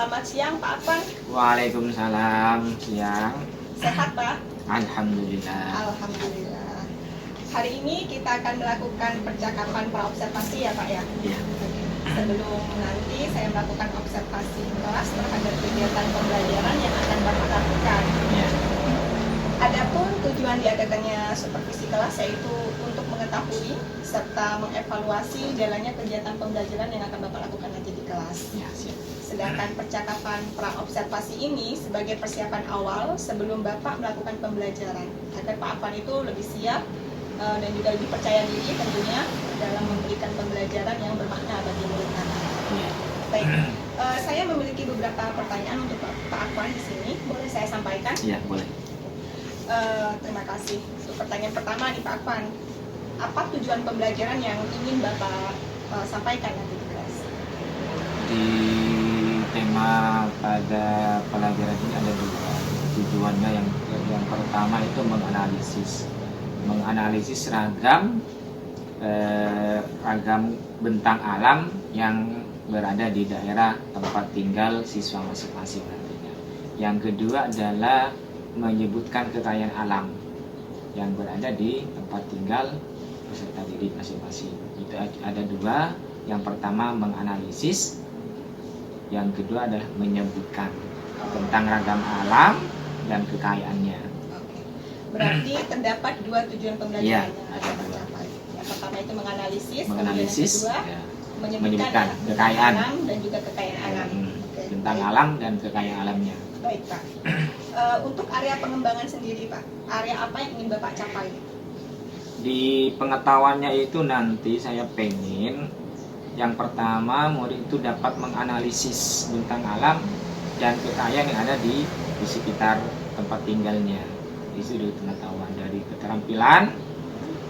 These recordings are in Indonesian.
Selamat siang Pak Afan. Waalaikumsalam, siang. Sehat Pak? Alhamdulillah. Alhamdulillah. Hari ini kita akan melakukan percakapan praobservasi ya Pak ya? Iya. Sebelum nanti saya melakukan observasi kelas terhadap kegiatan pembelajaran yang akan Bapak lakukan. Iya. Adapun tujuan diadakannya supervisi kelas yaitu untuk mengetahui serta mengevaluasi jalannya kegiatan pembelajaran yang akan Bapak lakukan nanti di kelas. Iya, siap. Sedangkan percakapan praobservasi ini sebagai persiapan awal sebelum Bapak melakukan pembelajaran agar Pak Afan itu lebih siap dan juga lebih percaya diri tentunya dalam memberikan pembelajaran yang bermakna bagi murid Bapak. Iya. Baik, saya memiliki beberapa pertanyaan untuk Pak Afan di sini. Boleh saya sampaikan? Iya, boleh. Terima kasih. Untuk pertanyaan pertama nih Pak Afan, apa tujuan pembelajaran yang ingin Bapak sampaikan nanti di kelas? Di tema pada pelajaran ini ada dua tujuannya. Yang pertama itu menganalisis ragam bentang alam yang berada di daerah tempat tinggal siswa masing-masing nantinya. Yang kedua adalah menyebutkan kekayaan alam yang berada di tempat tinggal peserta didik masing-masing. Itu ada dua. Yang pertama menganalisis, yang kedua adalah menyebutkan tentang ragam alam dan kekayaannya. Oke. Berarti terdapat dua tujuan pembelajaran Iya, yang ada akan dua. tercapai. Yang pertama itu menganalisis, Menganalisis, kemudian yang ya, kedua menyebutkan tentang kekayaan. alam dan juga kekayaan alam. Oke, Tentang baik. alam dan kekayaan alamnya. Baik Pak. Untuk area pengembangan sendiri Pak, area apa yang ingin Bapak capai? Di pengetahuannya itu nanti saya pengen yang pertama murid itu dapat menganalisis bentang alam dan kekayaan yang ada di sekitar tempat tinggalnya. Itu dari pengetahuan. Dari keterampilan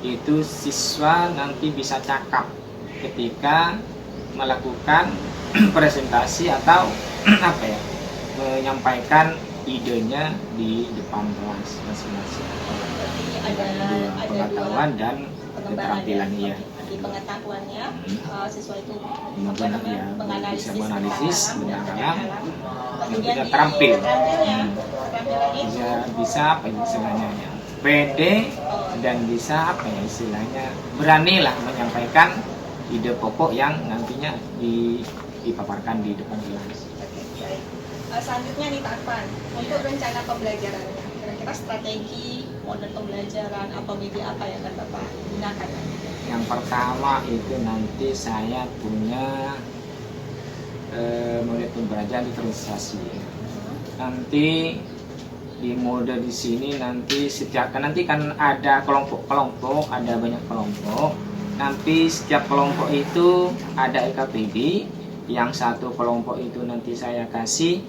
itu siswa nanti bisa cakap ketika melakukan presentasi atau menyampaikan idenya di depan kelas masing-masing. Berarti Ada ada pengetahuan dua dan keterampilan ya. ya. Di pengetahuannya siswa itu Bisa menganalisis bentang alam. Kemudian Juga di terampil. keterampilannya itu Bisa istilahnya ya, pede dan bisa istilahnya berani lah menyampaikan ide pokok yang nantinya dipaparkan di depan kelas. Oke, baik. Selanjutnya nih Pak Afan, untuk rencana pembelajarannya, kira-kira strategi, model pembelajaran, atau media apa yang akan Bapak gunakan? Yang pertama itu nanti saya punya model pembelajaran diferensiasi. Nanti di mode di sini nanti kan ada kelompok-kelompok, ada banyak kelompok. Nanti setiap kelompok itu ada LKPD. Yang satu kelompok itu nanti saya kasih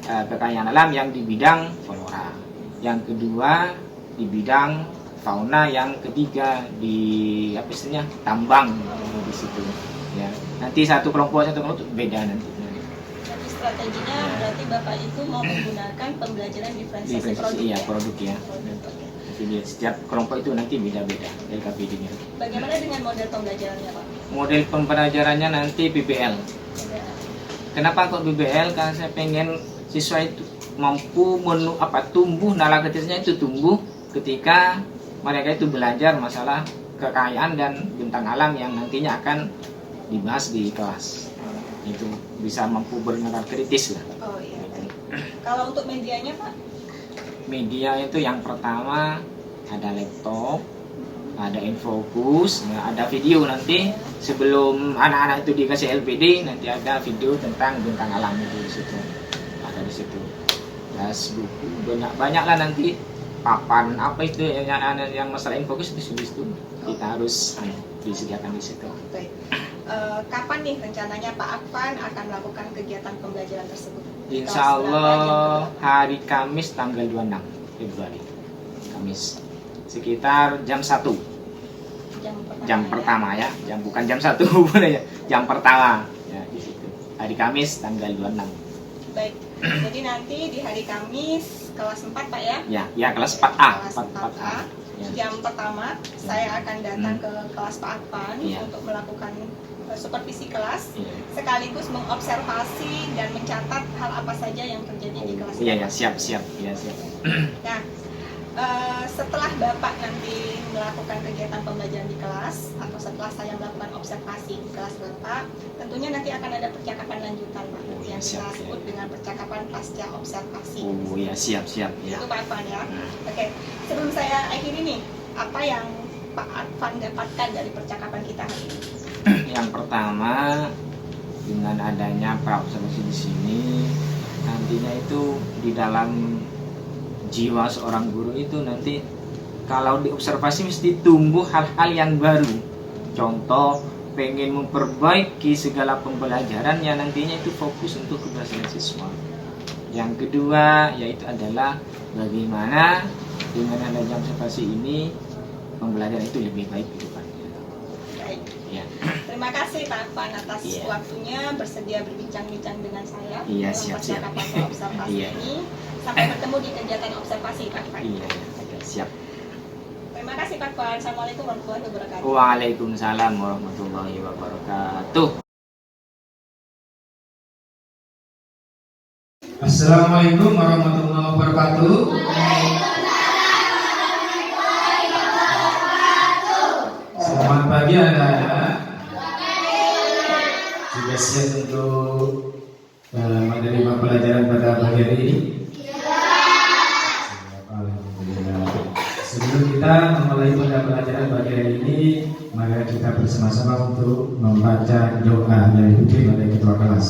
kekayaan alam yang di bidang flora. Yang kedua di bidang fauna, yang ketiga di tambang di situ. Ya. Nanti satu kelompok beda nanti. Jadi strateginya berarti Bapak itu mau menggunakan pembelajaran diferensiasi produk Iya, ya? produk ya. Produk, oke. Jadi setiap kelompok itu nanti beda-beda LKPD-nya. Bagaimana dengan model pembelajarannya Pak? Model pembelajarannya nanti BBL. Kenapa kok BBL? Karena saya pengen siswa itu mampu tumbuh, nalar kritisnya itu tumbuh ketika mereka itu belajar masalah kekayaan dan bentang alam yang nantinya akan dibahas di kelas. Itu bisa mampu bernalar kritis lah. Oh iya. Kalau untuk medianya Pak? Media itu yang pertama ada laptop, ada infocus, ada video nanti sebelum anak-anak itu dikasih LPD nanti ada video tentang bentang alam itu di situ. Ada di situ. Terus buku banyak lah nanti papan yang masalah infocus di situ kita harus disediakan di situ. Baik. Kapan nih rencananya Pak Afan akan melakukan kegiatan pembelajaran tersebut? Insya Allah hari Kamis tanggal 26 Februari. Kamis. Sekitar jam 1. Jam pertama ya. Bukan jam 1 ya. Jam pertama ya di situ. Hari Kamis tanggal 26. Baik. Jadi nanti di hari Kamis kelas 4 Pak ya? Ya kelas 4A. Kelas 4A. Ya. Jam pertama saya akan datang ke kelas Pak Afan Iya. untuk melakukan supervisi kelas, Iya. sekaligus mengobservasi dan mencatat hal apa saja yang terjadi di kelas. Iya ya, siap. Iya, siap. Nah, setelah Bapak nanti melakukan kegiatan pembelajaran di kelas atau setelah saya melakukan observasi di kelas Bapak, tentunya nanti akan ada percakapan lanjutan Pak, yang kita Siap, sebut dengan percakapan pasca observasi. Oh ya, siap ya. Itu Pak Advan ya. Oke, sebelum saya akhiri nih, apa yang Pak Advan dapatkan dari percakapan kita hari ini? Yang pertama, dengan adanya praobservasi di sini, nantinya itu di dalam jiwa seorang guru itu nanti kalau diobservasi mesti tumbuh hal-hal yang baru. Contoh, pengen memperbaiki segala pembelajarannya, nantinya itu fokus untuk keberhasilan siswa. Yang kedua yaitu adalah bagaimana dengan adanya observasi ini pembelajaran itu lebih baik ke depannya. Baik. Ya. Terima kasih Pak Advan atas Iya. waktunya bersedia berbincang-bincang dengan saya Iya, dalam siap. percakapan observasi Iya. ini. Sampai bertemu di kegiatan observasi Pak Advan. Iya, oke, siap. Terima kasih Pak Advan. Assalamualaikum warahmatullahi wabarakatuh. Waalaikumsalam warahmatullahi wabarakatuh. Assalamualaikum warahmatullahi wabarakatuh. Selamat pagi anak-anak. Sudah siap untuk menerima pelajaran pada pagi hari ini? Alhamdulillah. Sebelum kita memulai pada pelajaran pagi hari ini, mari kita bersama-sama untuk membaca doa yang dipimpin oleh ketua kelas.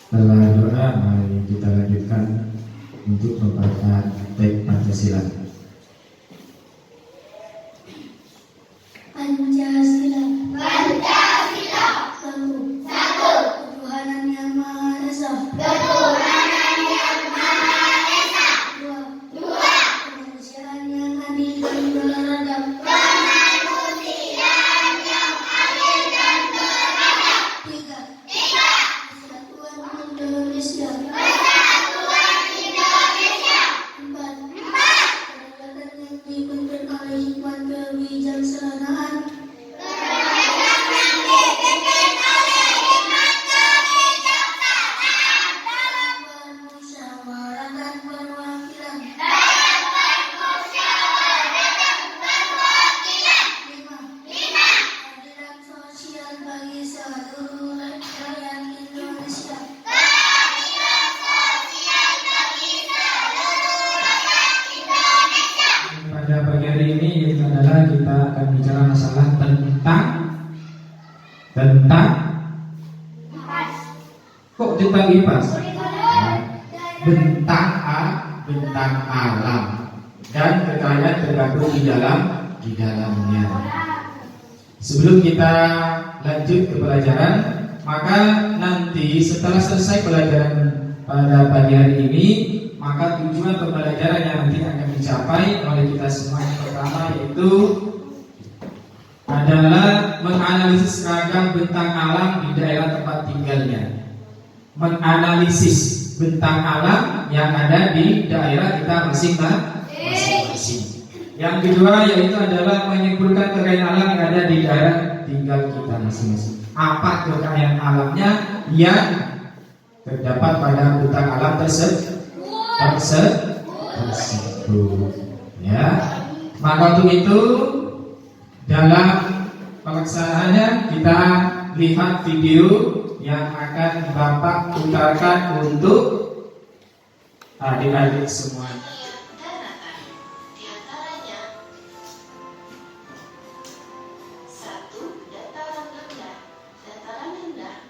Setelah doa, mari kita lanjutkan untuk membaca teks Pancasila. Pancasila. Pancasila. Satu. Satu. Ketuhanan yang Maha Esa. Ketuhanan yang Maha Esa. Dua. Dua. Kemanusiaan yang adil dan beradab. Kemanusiaan yang adil dan beradab. Tiga. Tiga. Persatuan Indonesia. Persatuan Indonesia. Empat. Empat. Kedaulatan yang dipimpin oleh hikmat kebijaksanaan. Pada pagi hari ini itu adalah kita akan bicara masalah tentang kok tentang IPAS? Bentang alam dan kekayaan tergabung di dalamnya. Sebelum kita lanjut ke pelajaran, maka nanti setelah selesai pelajaran pada pagi hari ini, maka tujuan pembelajaran yang nanti akan dicapai oleh kita semua yang pertama yaitu adalah menganalisis ragam bentang alam di daerah tempat tinggalnya. Menganalisis bentang alam yang ada di daerah kita masing-masing. Yang kedua yaitu adalah menyimpulkan kekayaan alam yang ada di daerah tinggal kita masing-masing. Apa kekayaan alamnya yang terdapat pada bentang alam tersebut. Ya, maka untuk itu dalam pelaksanaannya kita lihat video yang akan Bapak putarkan untuk adik-adik semua. Di antaranya 1. Dataran rendah. Dataran rendah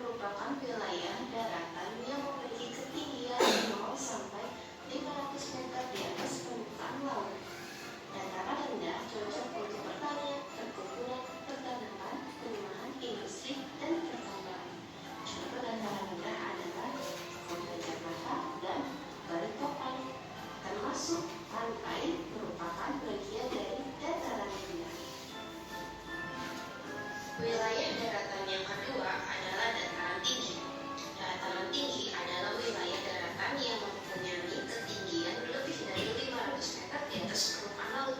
Alpine merupakan bagian dari dataran rendah. Wilayah daratan yang kedua adalah dataran tinggi. Dataran tinggi adalah wilayah daratan yang mempunyai ketinggian lebih dari 500 meter di atas permukaan laut.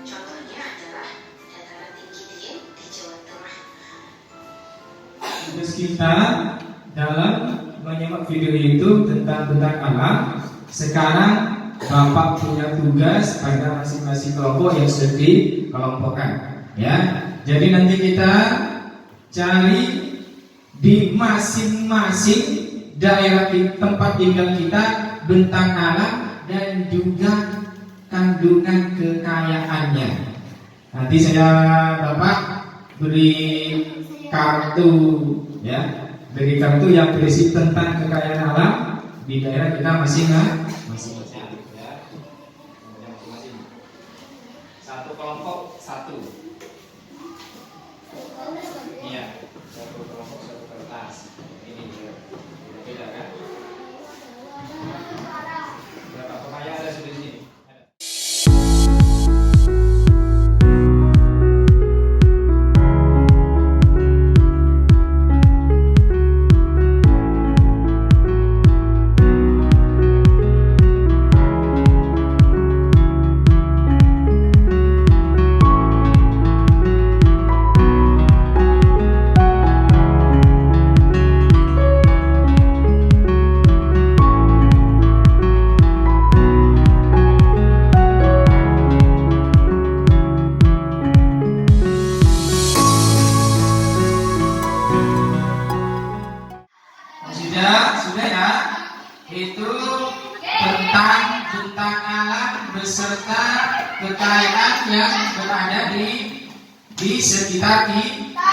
Contohnya adalah dataran tinggi Dieng di Jawa Tengah. Tugas kita dalam menyimak video itu tentang bentang alam. Sekarang Bapak punya tugas pada masing-masing kelompok yang sudah dikelompokkan, ya. Jadi nanti kita cari di masing-masing daerah tempat tinggal kita bentang alam dan juga kandungan kekayaannya. Nanti Bapak beri kartu, ya, beri kartu yang berisi tentang kekayaan alam di daerah kita masing-masing. Ya. Masing-masing. Satu kelompok satu. Iya, satu kelompok satu kertas. Ini dia. Beda kan? Berapa kekayaan ada di sini? Sudah ya. Itu tentang bentang alam beserta kekayaan yang berada di sekitar kita.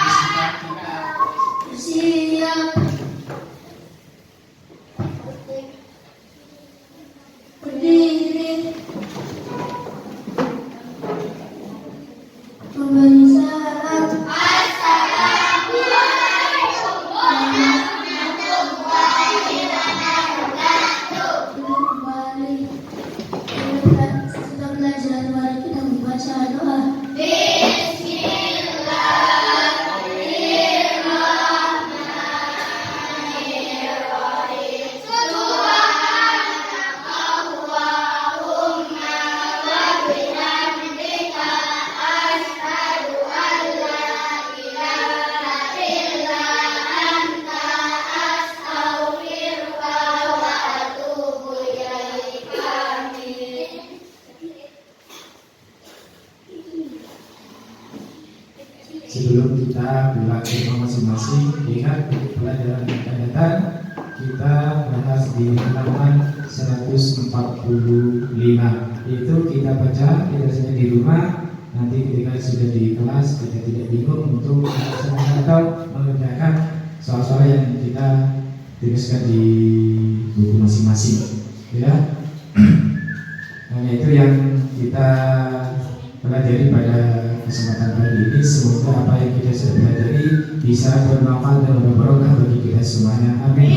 Siap. Berdiri. Memberi salam. Kembali. Setelah belajar, mari kita membaca doa. Sebelum kita pulang ke rumah masing-masing, ingat pelajaran yang akan datang kita bahas di halaman 145. Itu kita baca, kita saja di rumah. Nanti ketika sudah di kelas kita tidak bingung untuk melaksanakan atau mengerjakan soal-soal yang kita tuliskan di buku masing-masing, ya. Hanya itu yang kita pelajari pada kesempatan kali ini. Semoga apa yang kita sudah pelajari bisa bermanfaat dan berbarokah bagi kita semuanya. Amin.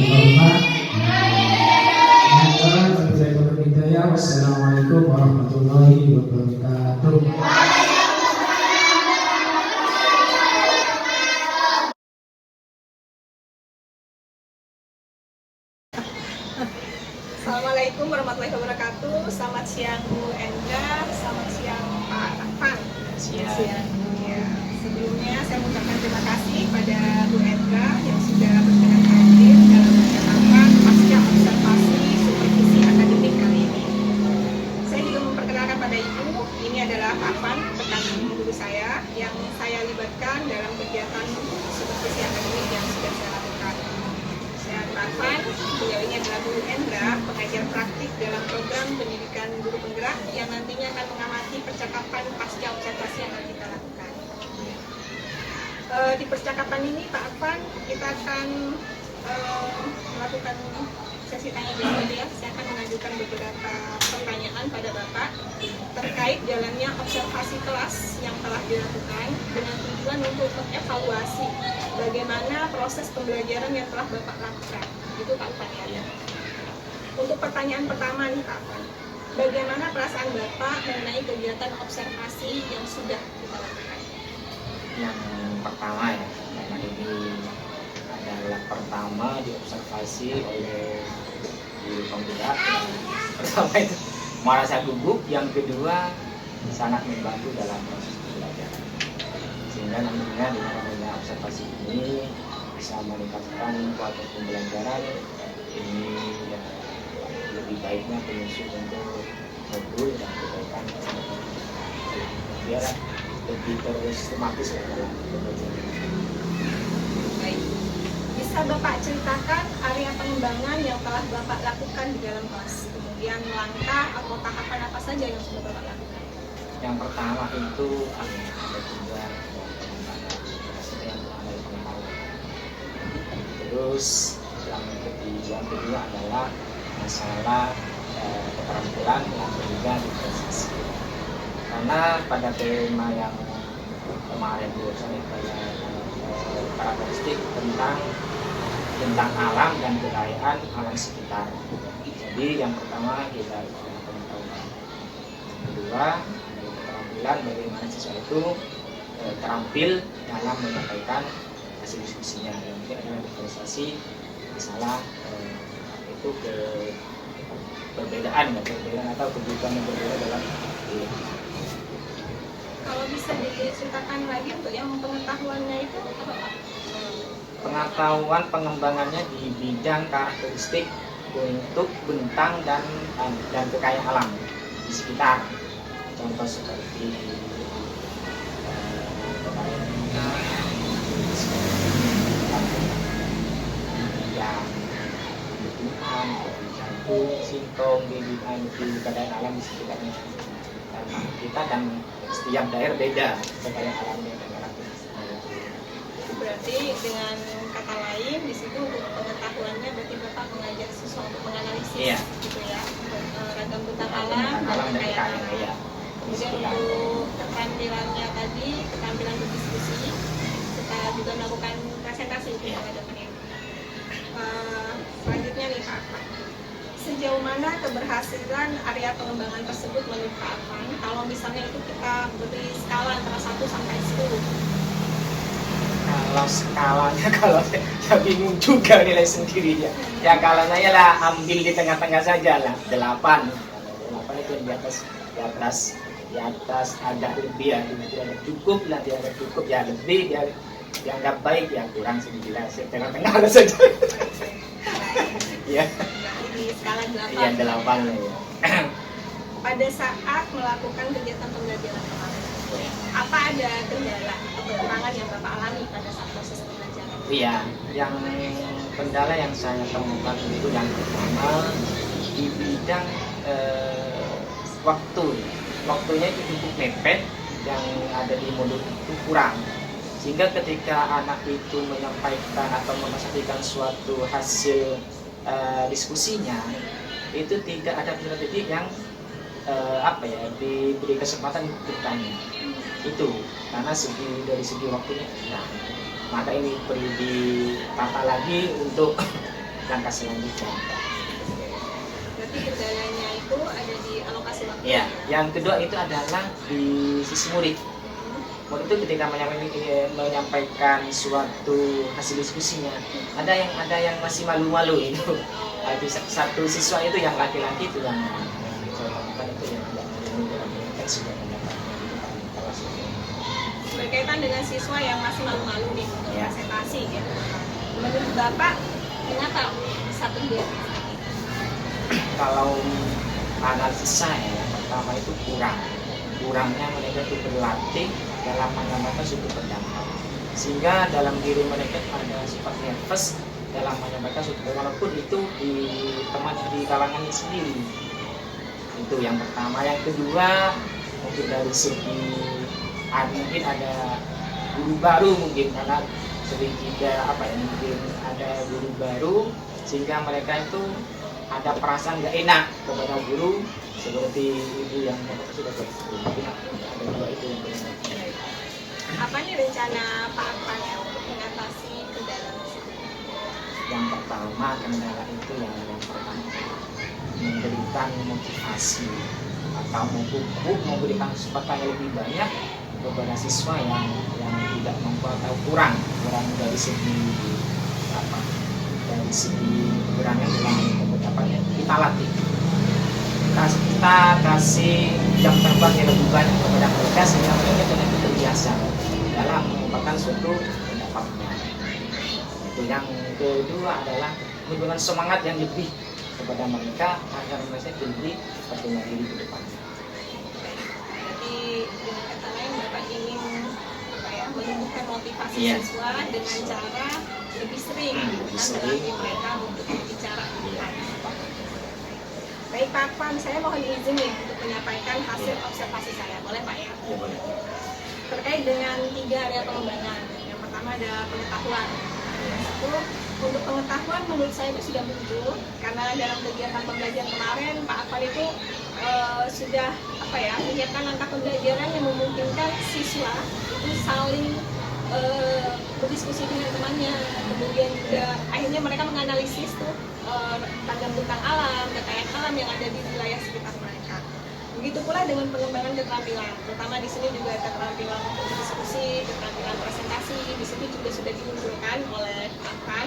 Wassalamualaikum warahmatullahi wabarakatuh. Assalamualaikum warahmatullahi wabarakatuh. Selamat siang Bu Endra, selamat siang Pak Afan. Siang. Ya, sebelumnya saya mengucapkan terima kasih pada Bu Endra yang sudah berkenan hadir dalam percakapan pasca observasi supervisi akademik kali ini. Saya juga memperkenalkan pada Ibu, ini adalah Pak Afan, rekan guru saya yang saya libatkan dalam kegiatan supervisi akademik yang sudah saya lakukan. Pak Afan, beliau ini adalah Bu Endra, pengajar praktik dalam program pendidikan guru penggerak yang nantinya akan mengamati percakapan pasca observasi yang akan kita lakukan. Di percakapan ini Pak Afan, kita akan melakukan sesi tanya jawab ya. Saya akan mengajukan beberapa pertanyaan pada Bapak terkait jalannya observasi kelas yang telah dilakukan dengan tujuan untuk mengevaluasi bagaimana proses pembelajaran yang telah Bapak lakukan. Itu Pak Afan ya. Untuk pertanyaan pertama nih Pak Afan, Bagaimana perasaan Bapak mengenai kegiatan observasi yang sudah kita lakukan? Yang pertama ya, karena ini adalah pertama diobservasi oleh guru penggerak. Pertama itu merasa gugup, yang kedua sangat membantu dalam proses pembelajaran. Sehingga nantinya dengan adanya observasi ini bisa meningkatkan kualitas pembelajaran. Ini ya, lebih baiknya penyusun untuk modul dan perbaikan biar lebih tersistematis dalam pembelajaran. Baik. Bisa Bapak ceritakan area pengembangan yang telah Bapak lakukan di dalam kelas? Kemudian langkah atau tahapan apa saja yang sudah Bapak lakukan? Yang pertama itu ada juga pengembangan yang mulai pengetahuan. Terus yang kedua adalah masalah keterampilan yang juga diferensiasi. Karena pada tema yang kemarin saya pada karakteristik tentang alam dan kekayaan alam sekitar. Jadi yang pertama kita pengetahuan. Kedua, keterampilan bagaimana siswa itu terampil dalam menyampaikan hasil diskusinya. Yang ketiga adalah diferensiasi, misalnya itu perbedaan atau kebutuhan yang berbeda dalam diri. Kalau bisa diceritakan lagi untuk yang pengetahuannya itu apa Pak? Pengetahuan pengembangannya di bidang karakteristik bentuk, bentang dan kekayaan alam di sekitar. Contoh seperti tumbuhan, jantung, singkong, bibit di kekayaan alam di sekitarnya. Karena kita dan setiap daerah beda kekayaan alamnya dan karakteristiknya. Berarti dengan kata lain di situ untuk pengetahuannya berarti Bapak mengajak siswa untuk menganalisis Iya. gitu ya, ragam bentang alam Alam dan dan kekayaan kekayaan alam. ya. Kemudian untuk keterampilannya tadi, keterampilan berdiskusi, kita juga melakukan presentasi di hadapan ini. Selanjutnya nih Pak, sejauh mana keberhasilan area pengembangan tersebut menurut Pak Afan? Kalau misalnya itu kita beri skala antara 1 sampai 10. Kalau skalanya kalau saya bingung juga nilai sendiri ya. Ya kalau saya lah ambil di tengah-tengah saja lah 8. Kalau 8 itu di atas agak lebih ya, tidak cukup lah, tidak cukup ya lebih ya, dianggap baik ya kurang 9, tengah-tengah saja. Ya. Di skala 8. Iya 8 lah ya. Pada saat melakukan kegiatan pembelajaran kemarin, apa ada kendala atau kekurangan yang Bapak alami pada saat proses pembelajaran? Iya, yang kendala yang saya temukan itu yang pertama di bidang waktu. Waktunya itu cukup mepet, yang ada di modul itu kurang. Sehingga ketika anak itu menyampaikan atau memastikan suatu hasil diskusinya, itu tidak ada peserta didik yang diberi kesempatan untuk bertanya. Itu karena dari segi waktunya nah, maka ini perlu ditata lagi untuk langkah selanjutnya. Berarti kendalanya itu ada di alokasi waktu. Ya, yang kedua itu adalah di sisi murid. Murid itu ketika menyampaikan suatu hasil diskusinya, ada yang masih malu-malu itu. Itu satu siswa itu yang laki-laki itu yang saya temukan itu yang tidak menyampaikan sudah Berkaitan dengan siswa yang masih malu-malu nih untuk Ya. presentasi gitu. Menurut Bapak, kenapa bisa terjadi? Kalau analisis saya yang pertama itu kurangnya mereka itu berlatih dalam menyampaikan suatu pendapat, sehingga dalam diri mereka ada sifat nervous dalam menyampaikan suatu walaupun itu di teman di kalangannya sendiri. Itu yang pertama. Yang kedua mungkin dari segi mungkin ada guru baru, mungkin karena sedikit mungkin ada guru baru sehingga mereka itu ada perasaan nggak enak kepada guru seperti ibu yang sudah ada dua itu yang benar. Apa nih rencana Pak Afan ya untuk mengatasi kendala tersebut? Yang pertama kendala itu yang pertama memberikan motivasi atau memberikan kesempatan yang lebih banyak kepada siswa yang tidak mampu atau kurang dari segi apa, dari segi kekurangan dalam pendapatannya, kita latih, kita kasih jam terbang yang lebih banyak kepada mereka sehingga mereka tidak terbiasa dalam mengembangkan suatu pendapatnya. Itu yang kedua adalah memberikan semangat yang lebih kepada mereka agar mereka lebih percaya diri ke depannya. Jadi dengan kata lain Bapak ingin menumbuhkan motivasi Iya. siswa dengan cara lebih sering melatih mereka untuk berbicara. Baik Pak Afan, saya mohon izin nih untuk menyampaikan hasil observasi saya. Boleh Pak ya? Ya, boleh. Terkait dengan 3 area pengembangan. Yang pertama ada pengetahuan. Yang satu, untuk pengetahuan menurut saya itu sudah muncul karena dalam kegiatan pembelajaran kemarin Pak Afan itu sudah menyiapkan langkah pembelajaran yang memungkinkan siswa itu saling berdiskusi dengan temannya, kemudian juga akhirnya mereka menganalisis tuh ragam bentang alam, kekayaan alam yang ada di wilayah sekitar mereka. Begitu pula dengan pengembangan keterampilan, terutama di sini juga keterampilan untuk berdiskusi, keterampilan presentasi, di sini juga sudah dimunculkan oleh Pak Afan.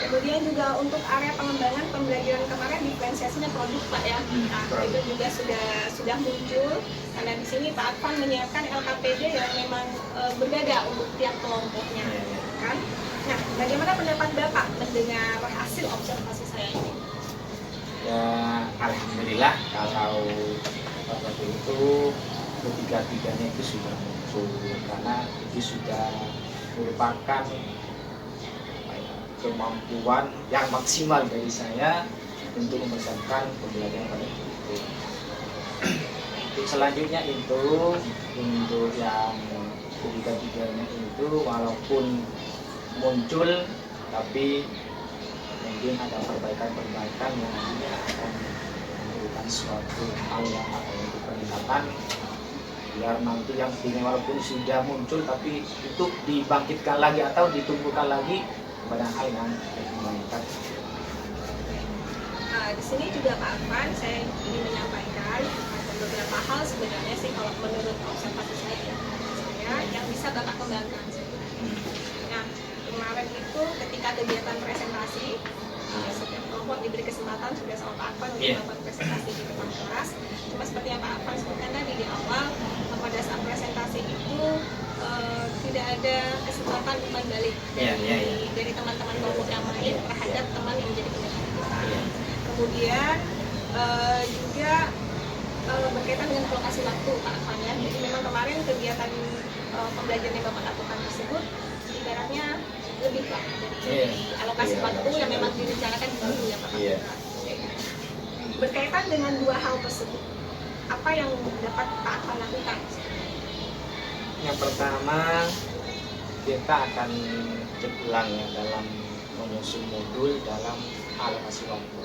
Kemudian juga untuk area pengembangan pembelajaran kemarin diferensiasinya produk Pak ya, nah, itu juga sudah muncul karena di sini Pak Afan menyiapkan LKPD yang memang berbeda untuk tiap kelompoknya, kan? Nah, bagaimana pendapat Bapak mendengar hasil observasi saya ini? Ya, alhamdulillah kalau waktu itu ketiga-tiganya itu sudah muncul karena itu sudah merupakan kemampuan yang maksimal dari saya untuk mempersiapkan pembelajaran pada itu. Untuk selanjutnya itu untuk yang ketiga-tiganya itu walaupun muncul tapi mungkin ada perbaikan-perbaikan yang nantinya akan memberikan suatu hal yang akan untuk peningkatan biar nanti yang ini walaupun sudah muncul tapi itu dibangkitkan lagi atau ditumbuhkan lagi pada hal yang lebih meningkat. Di sini juga Pak Afan, saya ingin menyampaikan ada beberapa hal sebenarnya sih kalau menurut observasi saya yang bisa Bapak kembangkan. Nah, kemarin itu ketika kegiatan presentasi, setiap kelompok diberi kesempatan sudah sama Pak Afan untuk melakukan presentasi di depan kelas. Cuma seperti yang Pak Afan sebutkan tadi di awal, pada saat presentasi itu tidak ada kesempatan umpan balik dari teman-teman kelompok yang lain terhadap teman yang menjadi penyakit kita. Kemudian juga berkaitan dengan alokasi waktu Pak Afan ya. Jadi memang kemarin kegiatan pembelajaran yang Bapak lakukan tersebut ibaratnya lebih Pak dari alokasi waktu yang memang direncanakan dulu ya Pak. Berkaitan dengan 2 hal tersebut, apa yang dapat Pak Afan lakukan? Yang pertama kita akan cek ulang ya dalam menyusun modul dalam alokasi waktu.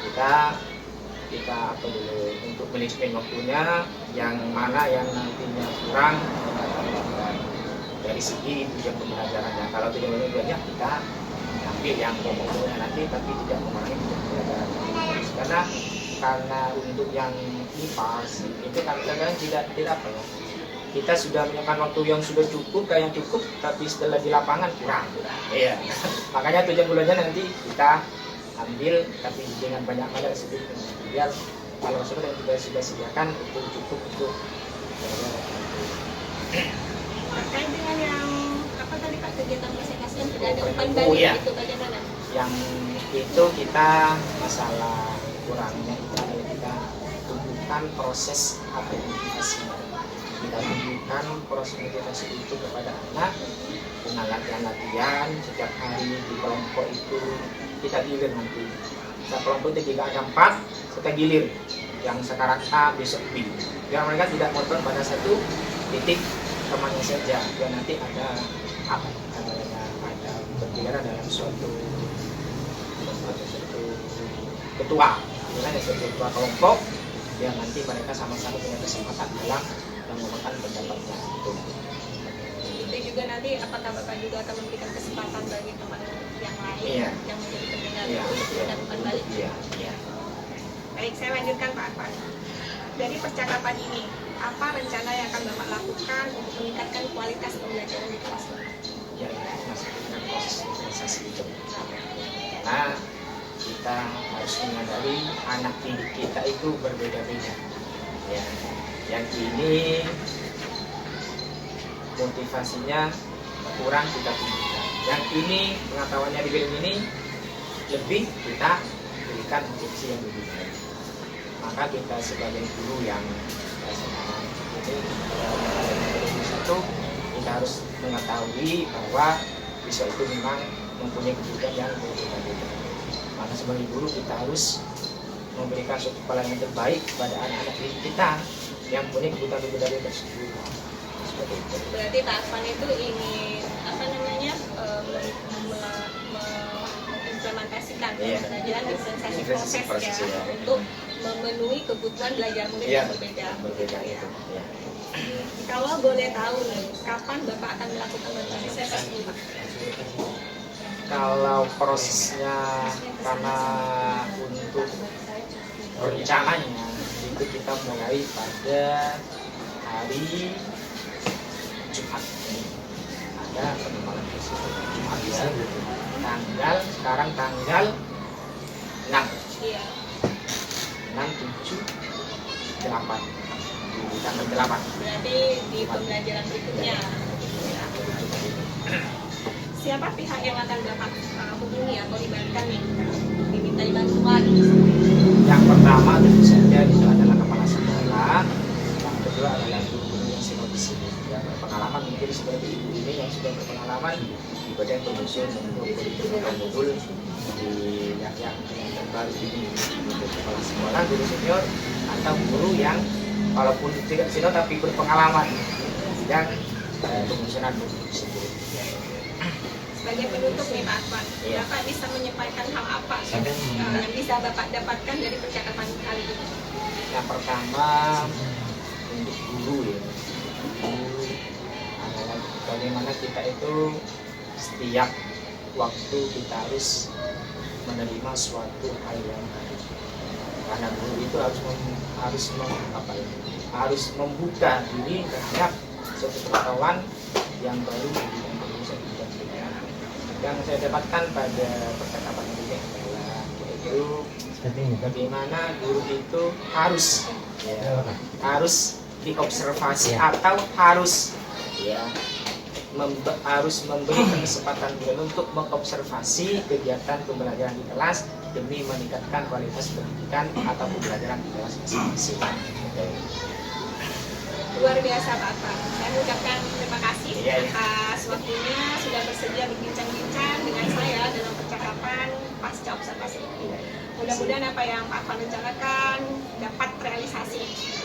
Kita apa dulu untuk manajemen waktunya yang mana yang nantinya kurang dari segi tujuan pembelajarannya. Kalau tidak banyak kita ambil yang pokoknya nanti tapi tidak mengurangi tujuan pembelajaran. Karena untuk yang IPA itu kan kadang-kadang tidak apa ya. Kita sudah menyiapkan waktu yang sudah cukup, kayak yang cukup, tapi setelah di lapangan kurang. Iya. Makanya tujuan belajar nanti kita ambil, tapi dengan banyak hal yang sedikit. Biar kalau sudah yang sudah sediakan itu cukup untuk terkait dengan yang apa tadi Pak kegiatan presentasi yang tidak ada umpan balik itu bagaimana? Yang itu kita masalah kurangnya itu adalah kita tumbuhkan proses akreditasi. Kita tunjukkan proses motivasi itu kepada anak dengan latihan setiap hari di kelompok itu kita gilir nanti. Setiap kelompok itu jika ada 4 kita gilir yang sekarang A besok B biar mereka tidak monoton pada satu titik temannya saja biar nanti ada apa ada berbicara dalam suatu ketua ketua kelompok biar nanti mereka sama-sama punya kesempatan dalam mengembangkan pendapatnya itu juga nanti apakah Bapak juga akan memberikan kesempatan bagi teman yang lain Iya. yang menjadi pendengar Iya. untuk tidak bukan balik. Iya. Iya. Baik, saya lanjutkan Pak Afan. Dari percakapan ini, apa rencana yang akan Bapak lakukan untuk meningkatkan kualitas pembelajaran di kelas Bapak? Ya, masih dengan proses organisasi itu. Karena kita harus menyadari anak didik kita itu berbeda-beda. Ya, yang ini motivasinya kurang kita tinggikan. Yang ini pengetahuannya di bidang ini lebih kita berikan motivasi yang lebih baik. Maka kita sebagai guru yang itu kita harus mengetahui bahwa siswa itu memang mempunyai kebutuhan yang berbeda-beda. Maka sebagai guru kita harus memberikan suatu pelayanan terbaik kepada anak-anak didik kita yang punya kebutuhan berbeda-beda tersebut. Seperti itu. Berarti Pak Afan itu ingin mengimplementasikan Iya. pembelajaran diferensiasi Diferensiasi proses proses, ya, ya. untuk memenuhi kebutuhan belajar murid Iya, yang berbeda. berbeda itu. Ya. Kalau boleh tahu nih, kapan Bapak akan melakukan proses tersebut? Kalau prosesnya karena untuk rencananya itu kita mulai pada hari Jumat. Ada pengembangan tersebut Jumat ya. Sekarang tanggal 6, Iya. 6, 7, 8. Di tanggal 8. Berarti di pembelajaran berikutnya. Siapa pihak yang akan Bapak hubungi atau libatkan nih? Dimintai bantuan. Yang pertama tentu saja itu adalah kepala sekolah. Yang kedua adalah guru-guru yang senior di sini yang berpengalaman, mungkin seperti ibu ini yang sudah berpengalaman di badan penyusun untuk kurikulum modul di yang terbaru ini, untuk kepala sekolah, guru senior atau guru yang walaupun tidak senior tapi berpengalaman dan penyusunan modul tersebut. Sebagai penutup nih Pak Afan, Iya. Bapak bisa menyampaikan hal apa yang bisa Bapak dapatkan dari percakapan kali ini? Yang pertama untuk guru ya, guru adalah bagaimana kita itu setiap waktu kita harus menerima suatu hal yang baru. Karena guru itu harus membuka diri terhadap suatu pengetahuan yang baru di bidang pendidikan dan pendidikan. Yang saya dapatkan pada percakapan ini adalah yaitu bagaimana guru itu harus harus diobservasi atau harus harus memberikan kesempatan guru untuk mengobservasi kegiatan pembelajaran di kelas demi meningkatkan kualitas pendidikan atau pembelajaran di kelas masing-masing. Luar biasa Pak Afan. Saya mengucapkan terima kasih Iya. atas waktunya sudah bersedia berbincang-bincang dengan saya dalam percakapan pasca observasi ini. Mudah-mudahan apa yang Pak Afan rencanakan dapat terrealisasi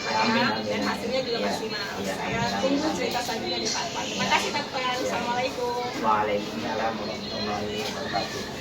Amin, ya, amin, dan amin. hasilnya juga Iya. maksimal. Iya. Saya tunggu cerita selanjutnya dari Pak Afan. Terima kasih Pak Afan. Assalamualaikum. Waalaikumsalam warahmatullahi wabarakatuh.